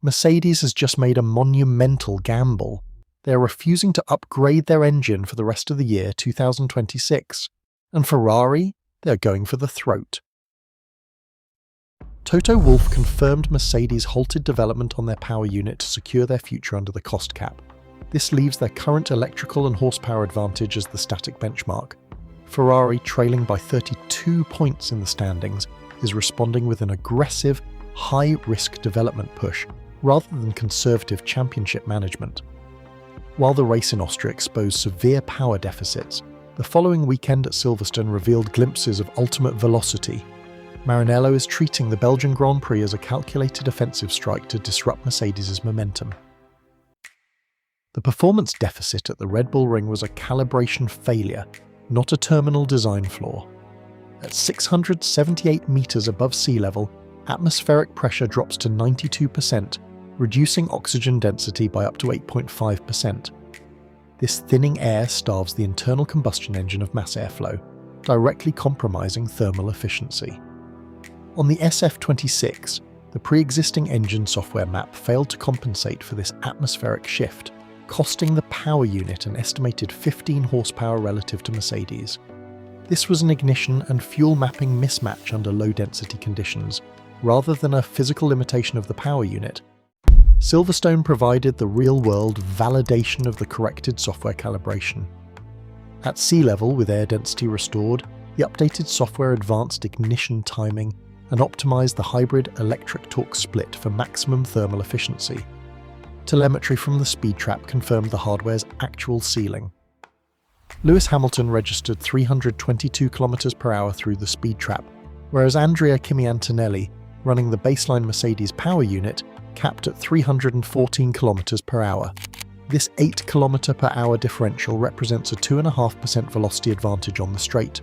Mercedes has just made a monumental gamble. They are refusing to upgrade their engine for the rest of the year 2026. And Ferrari, they are going for the throat. Toto Wolff confirmed Mercedes halted development on their power unit to secure their future under the cost cap. This leaves their current electrical and horsepower advantage as the static benchmark. Ferrari, trailing by 32 points in the standings, is responding with an aggressive, high-risk development push, rather than conservative championship management. While the race in Austria exposed severe power deficits, the following weekend at Silverstone revealed glimpses of ultimate velocity. Maranello is treating the Belgian Grand Prix as a calculated offensive strike to disrupt Mercedes' momentum. The performance deficit at the Red Bull Ring was a calibration failure, not a terminal design flaw. At 678 meters above sea level, atmospheric pressure drops to 92%, reducing oxygen density by up to 8.5%. This thinning air starves the internal combustion engine of mass airflow, directly compromising thermal efficiency. On the SF26, the pre-existing engine software map failed to compensate for this atmospheric shift, costing the power unit an estimated 15 horsepower relative to Mercedes. This was an ignition and fuel mapping mismatch under low-density conditions, rather than a physical limitation of the power unit. Silverstone provided the real-world validation of the corrected software calibration. At sea level, with air density restored, the updated software advanced ignition timing and optimized the hybrid electric torque split for maximum thermal efficiency. Telemetry from the speed trap confirmed the hardware's actual ceiling. Lewis Hamilton registered 322 km/h through the speed trap, whereas Andrea Kimi Antonelli, running the baseline Mercedes power unit, capped at 314 km/h. This 8 km/h differential represents a 2.5% velocity advantage on the straight.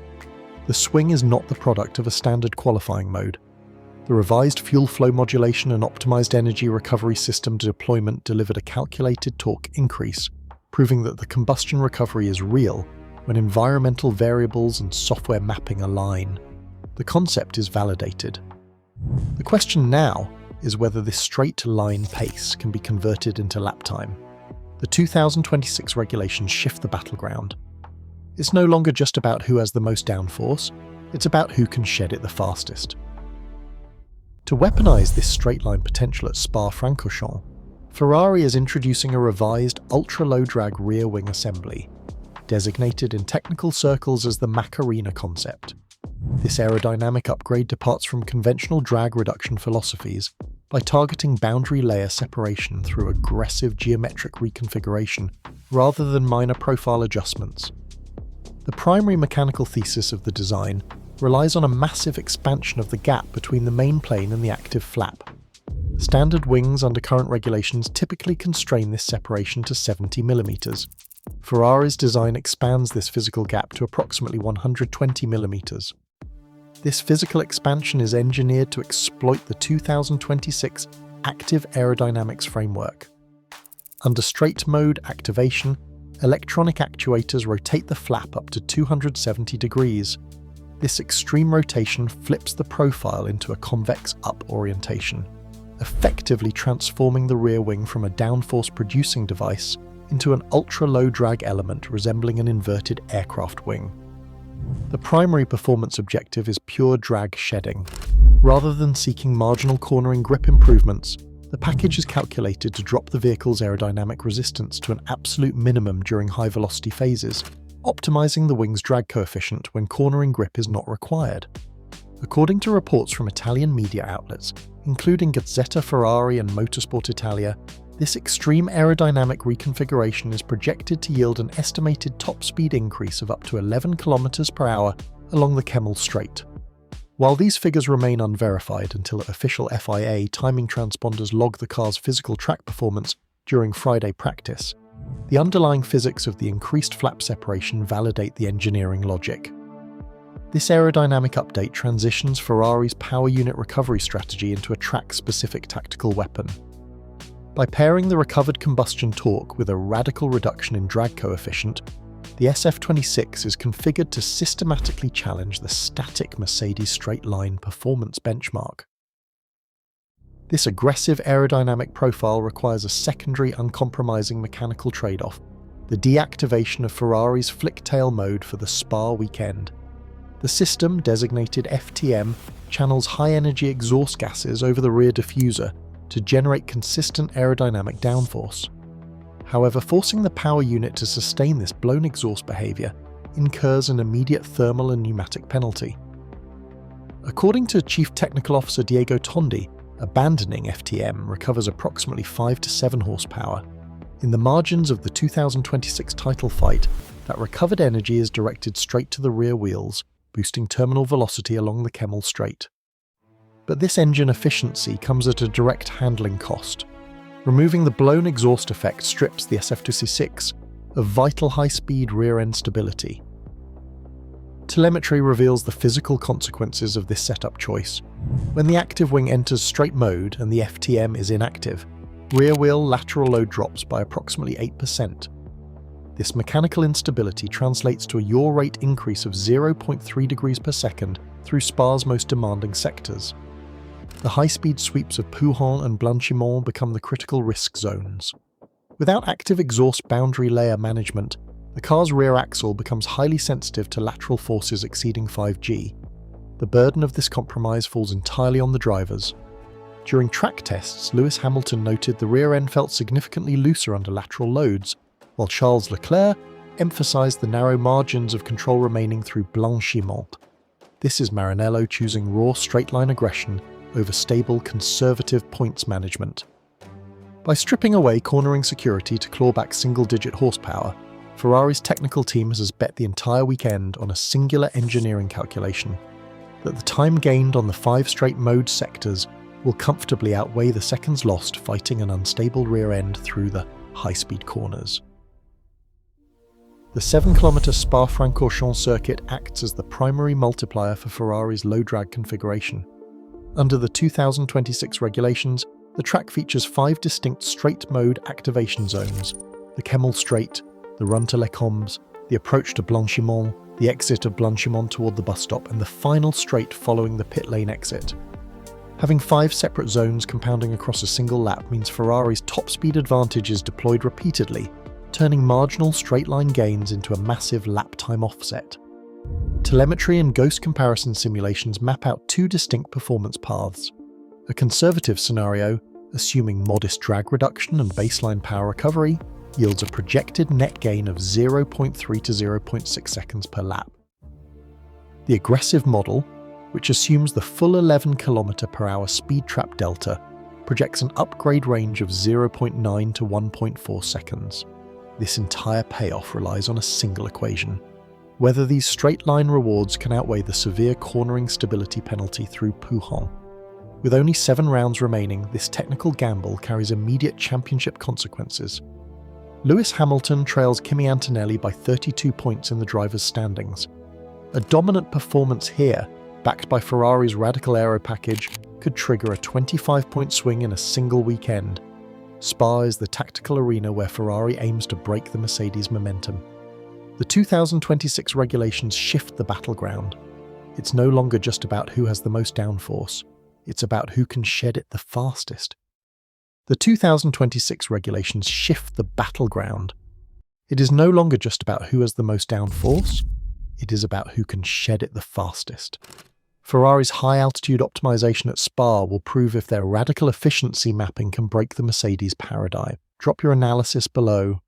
The swing is not the product of a standard qualifying mode. The revised fuel flow modulation and optimized energy recovery system deployment delivered a calculated torque increase, proving that the combustion recovery is real when environmental variables and software mapping align. The concept is validated. The question now is whether this straight-line pace can be converted into lap time. The 2026 regulations shift the battleground. It's no longer just about who has the most downforce, it's about who can shed it the fastest. To weaponize this straight-line potential at Spa-Francorchamps, Ferrari is introducing a revised ultra-low drag rear wing assembly, designated in technical circles as the Macarena concept. This aerodynamic upgrade departs from conventional drag reduction philosophies by targeting boundary layer separation through aggressive geometric reconfiguration rather than minor profile adjustments. The primary mechanical thesis of the design relies on a massive expansion of the gap between the main plane and the active flap. Standard wings under current regulations typically constrain this separation to 70 mm. Ferrari's design expands this physical gap to approximately 120 mm. This physical expansion is engineered to exploit the 2026 Active Aerodynamics framework. Under straight mode activation, electronic actuators rotate the flap up to 270 degrees. This extreme rotation flips the profile into a convex up orientation, effectively transforming the rear wing from a downforce producing device into an ultra-low drag element resembling an inverted aircraft wing. The primary performance objective is pure drag shedding. Rather than seeking marginal cornering grip improvements, the package is calculated to drop the vehicle's aerodynamic resistance to an absolute minimum during high-velocity phases, optimizing the wing's drag coefficient when cornering grip is not required. According to reports from Italian media outlets, including Gazzetta Ferrari and Motorsport Italia, this extreme aerodynamic reconfiguration is projected to yield an estimated top speed increase of up to 11 km/h along the Kemmel Straight. While these figures remain unverified until official FIA timing transponders log the car's physical track performance during Friday practice, the underlying physics of the increased flap separation validate the engineering logic. This aerodynamic update transitions Ferrari's power unit recovery strategy into a track-specific tactical weapon. By pairing the recovered combustion torque with a radical reduction in drag coefficient, the SF26 is configured to systematically challenge the static Mercedes straight-line performance benchmark. This aggressive aerodynamic profile requires a secondary uncompromising mechanical trade-off: the deactivation of Ferrari's flick-tail mode for the Spa weekend. The system, designated FTM, channels high-energy exhaust gases over the rear diffuser to generate consistent aerodynamic downforce. However, forcing the power unit to sustain this blown exhaust behaviour incurs an immediate thermal and pneumatic penalty. According to Chief Technical Officer Diego Tondi, abandoning FTM recovers approximately 5 to 7 horsepower. In the margins of the 2026 title fight, that recovered energy is directed straight to the rear wheels, boosting terminal velocity along the Kemmel Straight. But this engine efficiency comes at a direct handling cost. Removing the blown exhaust effect strips the SF2C6 of vital high-speed rear-end stability. Telemetry reveals the physical consequences of this setup choice. When the active wing enters straight mode and the FTM is inactive, rear wheel lateral load drops by approximately 8%. This mechanical instability translates to a yaw rate increase of 0.3 degrees per second through Spa's most demanding sectors. The high-speed sweeps of Pouhon and Blanchimont become the critical risk zones. Without active exhaust boundary layer management, the car's rear axle becomes highly sensitive to lateral forces exceeding 5G. The burden of this compromise falls entirely on the drivers. During track tests, Lewis Hamilton noted the rear end felt significantly looser under lateral loads, while Charles Leclerc emphasised the narrow margins of control remaining through Blanchimont. This is Maranello choosing raw straight-line aggression over stable, conservative points management. By stripping away cornering security to claw back single-digit horsepower, Ferrari's technical team has bet the entire weekend on a singular engineering calculation: that the time gained on the 5 straight mode sectors will comfortably outweigh the seconds lost fighting an unstable rear end through the high-speed corners. The 7-kilometre Spa-Francorchamps circuit acts as the primary multiplier for Ferrari's low-drag configuration. Under the 2026 regulations, the track features 5 distinct straight-mode activation zones: the Kemmel Straight, the run to Les Combes, the approach to Blanchimont, the exit of Blanchimont toward the bus stop, and the final straight following the pit lane exit. Having 5 separate zones compounding across a single lap means Ferrari's top speed advantage is deployed repeatedly, turning marginal straight-line gains into a massive lap time offset. Telemetry and ghost comparison simulations map out 2 distinct performance paths. A conservative scenario, assuming modest drag reduction and baseline power recovery, yields a projected net gain of 0.3 to 0.6 seconds per lap. The aggressive model, which assumes the full 11 km/h speed trap delta, projects an upgrade range of 0.9 to 1.4 seconds. This entire payoff relies on a single equation: whether these straight-line rewards can outweigh the severe cornering stability penalty through Pouhon. With only 7 rounds remaining, this technical gamble carries immediate championship consequences. Lewis Hamilton trails Kimi Antonelli by 32 points in the drivers' standings. A dominant performance here, backed by Ferrari's radical aero package, could trigger a 25-point swing in a single weekend. Spa is the tactical arena where Ferrari aims to break the Mercedes momentum. The 2026 regulations shift the battleground. It's no longer just about who has the most downforce, it's about who can shed it the fastest. The 2026 regulations shift the battleground. It is no longer just about who has the most downforce, it is about who can shed it the fastest. Ferrari's high-altitude optimization at Spa will prove if their radical efficiency mapping can break the Mercedes paradigm. Drop your analysis below.